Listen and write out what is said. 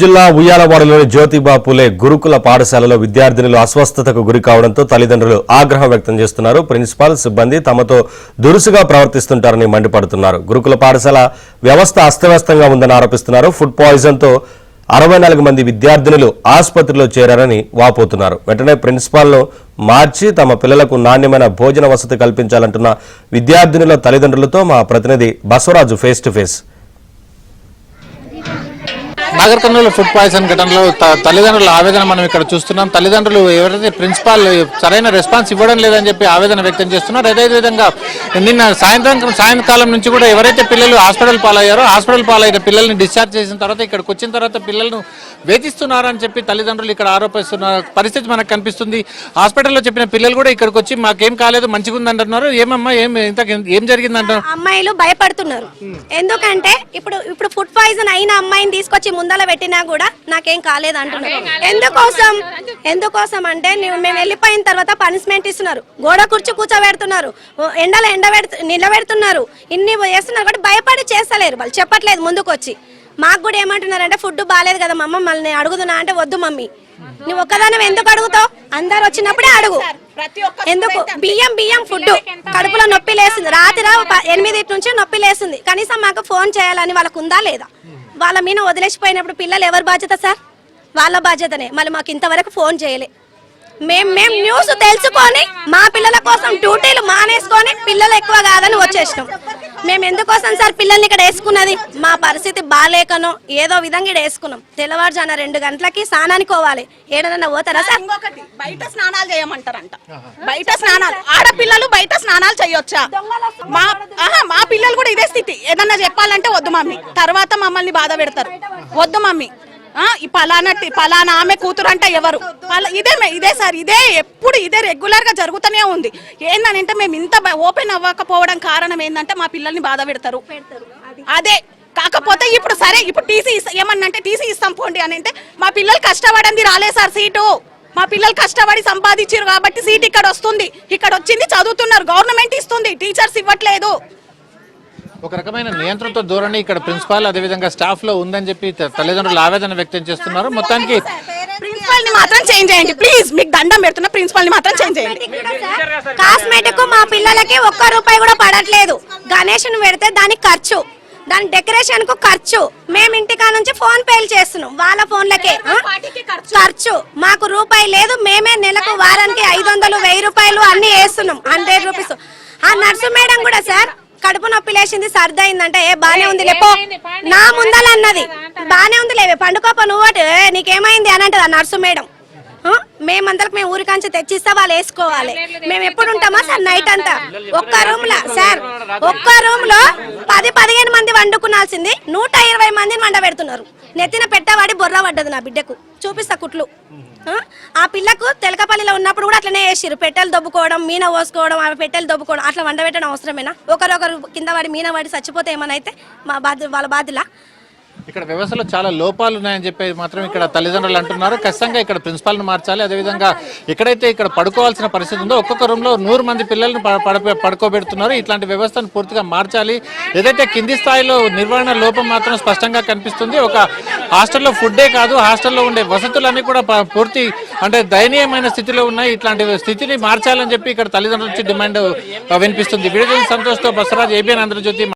జిల్లా ఉయ్యాలవాడలోని జ్యోతిబా పూలే గురుకుల పాఠశాలలో విద్యార్థినులు అస్వస్థతకు గురి కావడంతో తల్లిదండ్రులు ఆగ్రహం వ్యక్తం చేస్తున్నారు. ప్రిన్సిపాల్ సిబ్బంది తమతో దురుసుగా ప్రవర్తిస్తుంటారని మండిపడుతున్నారు. గురుకుల పాఠశాల వ్యవస్థ అస్తవ్యస్తంగా ఉందని ఆరోపిస్తున్నారు. ఫుడ్ పాయిజన్ తో 64 మంది విద్యార్థినులు ఆసుపత్రిలో చేరారని వాపోతున్నారు. వెంటనే ప్రిన్సిపాల్ను మార్చి తమ పిల్లలకు నాణ్యమైన భోజన వసతి కల్పించాలంటున్న విద్యార్థినుల తల్లిదండ్రులతో మా ప్రతినిధి Basavaraju face to face. Nagar Kurnool food poison ఘటనలో తల్లిదండ్రుల ఆవేదన మనం ఇక్కడ చూస్తున్నాం. తల్లిదండ్రులు ఎవరైతే ప్రిన్సిపాల్ సరైన రెస్పాన్స్ ఇవ్వడం లేదని చెప్పి ఆవేదన వ్యక్తం చేస్తున్నారు. అదేవిధంగా నిన్న సాయంకాలం నుంచి కూడా ఎవరైతే పిల్లలు హాస్పిటల్ పాలయ్యారో పిల్లల్ని డిశ్చార్జ్ చేసిన తర్వాత ఇక్కడికి వచ్చిన తర్వాత పిల్లలను వేధిస్తున్నారని చెప్పి తల్లిదండ్రులు ఇక్కడ ఆరోపిస్తున్న పరిస్థితి మనకు కనిపిస్తుంది. హాస్పిటల్లో చెప్పిన పిల్లలు కూడా ఇక్కడికి వచ్చి మాకేం కాలేదు, మంచిగా ఉంది అంటున్నారు. ఏమమ్మా ఏం జరిగిందంటారు? అమ్మాయిలు భయపడుతున్నారు. ఎందుకంటే ఇప్పుడు ఫుడ్ పాయిజన్ అయిన అమ్మాయిని తీసుకొచ్చి ముందల పెట్టినా కూడా నాకేం కాలేదు అంటున్నారు. ఎందుకోసం అంటే మేము వెళ్ళిపోయిన తర్వాత పనిష్మెంట్ ఇస్తున్నారు, గోడ కూర్చోబెడుతున్నారు, ఎండలో నిలబెడుతున్నారు, ఇన్ని చేస్తున్నారు. కాబట్టి భయపడి చేస్తలేరు, వాళ్ళు చెప్పట్లేదు ముందుకు వచ్చి. మాకు కూడా ఏమంటున్నారంటే ఫుడ్ బాగాలేదు కదా మమ్మ, మళ్ళీ అడుగుతున్నా అంటే వద్దు మమ్మీ, నువ్వు ఒక్కదానం ఎందుకు అడుగుతావు, అందరు వచ్చినప్పుడే అడుగు. ఎందుకు బియ్యం ఫుడ్ కడుపులో నొప్పి లేస్తుంది, రాత్రి 8 నుంచి నొప్పి లేస్తుంది. కనీసం మాకు ఫోన్ చేయాలని వాళ్ళకు ఉందా లేదా? వాళ్ళ మీద వదిలేసిపోయినప్పుడు పిల్లలు ఎవరి బాధ్యత సార్? వాళ్ళ బాధ్యతనే. మళ్ళీ మాకు ఇంతవరకు ఫోన్ చేయలే. మేము న్యూస్ తెలుసుకొని మా పిల్లల కోసం డ్యూటీలు మానేసుకొని పిల్లలు ఎక్కువ కాదని వచ్చేసినాం. మేము ఎందుకోసం సార్ పిల్లల్ని ఇక్కడ వేసుకున్నది? మా పరిస్థితి బాగాలేకనో ఏదో విధంగా ఇక్కడ వేసుకున్నాం. తెల్లవారుజాన 2 గంటలకి స్నానానికి పోవాలి. ఏడన్నా పోతారా సార్? బయట స్నానాలు చేయమంటారంట. బయట స్నానాలు ఆడపిల్లలు బయట స్నానాలు చేయొచ్చా? మా పిల్లలు కూడా ఇదే స్థితి. ఏదన్నా చెప్పాలంటే వద్దు మమ్మీ, తర్వాత మమ్మల్ని బాధ పెడతారు. వద్దు మమ్మీ, ఈ పలానా ఆమె కూతురు అంటే ఎవరు? ఇదే సార్, ఎప్పుడు ఇదే రెగ్యులర్ గా జరుగుతూనే ఉంది. ఏంటంటే మేము ఇంత ఓపెన్ అవ్వకపోవడం కారణం ఏంటంటే మా పిల్లల్ని బాధ పెడతారు. అదే కాకపోతే ఇప్పుడు సరే, ఇప్పుడు టీసీ ఏమన్నంటే టీసీ ఇస్తాం పోండి అని అంటే మా పిల్లలు కష్టపడింది రాలే సార్ సీటు. మా పిల్లలు కష్టపడి సంపాదించారు కాబట్టి సీట్ ఇక్కడ వస్తుంది. ఇక్కడ వచ్చింది చదువుతున్నారు, గవర్నమెంట్ ఇస్తుంది, టీచర్స్ ఇవ్వట్లేదు. ఒక రకమైన నియంత్రణతో ధోరణి ఇక్కడ ప్రిన్సిపాల్ అదేవిధంగా స్టాఫ్ లో ఉందని చెప్పి తల్లిదండ్రులు ఆవేదన వ్యక్తం చేస్తున్నారు. మొత్తానికి ప్రిన్సిపాల్ ని మాత్రం చేంజ్ చేయండి ప్లీజ్, మీకు దండం పెడుతున్నా. ప్రిన్సిపాల్ ని మాత్రం చేంజ్ చేయండి. కాస్మెటిక్ మా పిల్లలకి 1 రూపాయి కూడా పడట్లేదు. గణేష్ పెడితే దానికి ఖర్చు, దాని డెకరేషన్ కు ఖర్చు. మేము ఇంటికా నుంచి ఫోన్ పేలు చేస్తున్నాం, వాళ్ళ ఫోన్లకే ఖర్చు. మాకు రూపాయి లేదు. మేమే నెలకు వారానికి 500, 1000 రూపాయలు అన్ని వేస్తున్నాం, 100 రూపీస్. ఆ నర్సు మేడం కూడా సార్ కడుపు నొప్పి లేచింది, సర్ది అయిందంటే బానే ఉంది లేపో, నా ముందల అన్నది బానే ఉంది లేవే పండుకోప, నువ్వు నీకేమైంది అని అంటది ఆ నర్సు మేడం. మేమందరికి మేము ఊరికాంచి తెచ్చిస్తా వాళ్ళు వేసుకోవాలి. మేము ఎప్పుడు ఉంటామా సార్ నైట్ అంతా? ఒక్క రూమ్ లో 10-15 మంది వండుకునాల్సింది 120 మందిని వండ పెడుతున్నారు. నెత్తిన పెట్టవాడి బొర్ర పడ్డది నా బిడ్డకు, చూపిస్తా కుట్లు. ఆ పిల్లకు తెలకపల్లిలో ఉన్నప్పుడు కూడా అట్లనే చేసిరు, పెట్టెలు దొబ్బుకోవడం, మీన పోసుకోవడం, ఆ పెట్టెలు దొబ్బుకోవడం. అట్లా వండబెట్టడం అవసరమేనా? ఒకరొకరు కింద వాడి మీన వాడి చచ్చిపోతే ఏమైనా అయితే వాళ్ళ బాధ్యుల? ఇక్కడ వ్యవస్థలో చాలా లోపాలు ఉన్నాయని చెప్పి మాత్రం ఇక్కడ తల్లిదండ్రులు అంటున్నారు. ఖచ్చితంగా ఇక్కడ ప్రిన్సిపాల్ ను మార్చాలి. అదేవిధంగా ఎక్కడైతే ఇక్కడ పడుకోవాల్సిన పరిస్థితి ఉందో ఒక్కొక్క రూమ్ లో 100 మంది పిల్లల్ని పడుకోబెడుతున్నారు. ఇట్లాంటి వ్యవస్థను పూర్తిగా మార్చాలి. ఏదైతే కింది స్థాయిలో నిర్వహణ లోపం మాత్రం స్పష్టంగా కనిపిస్తుంది. ఒక హాస్టల్లో ఫుడ్డే కాదు, హాస్టల్లో ఉండే వసతులన్నీ కూడా పూర్తి అంటే దయనీయమైన స్థితిలో ఉన్నాయి. ఇట్లాంటి స్థితిని మార్చాలని చెప్పి ఇక్కడ తల్లిదండ్రుల నుంచి డిమాండ్ వినిపిస్తుంది. వీడియో సంతోష్తో బసవరాజ్, ఏబిఎన్ ఆంధ్రజ్యోతి.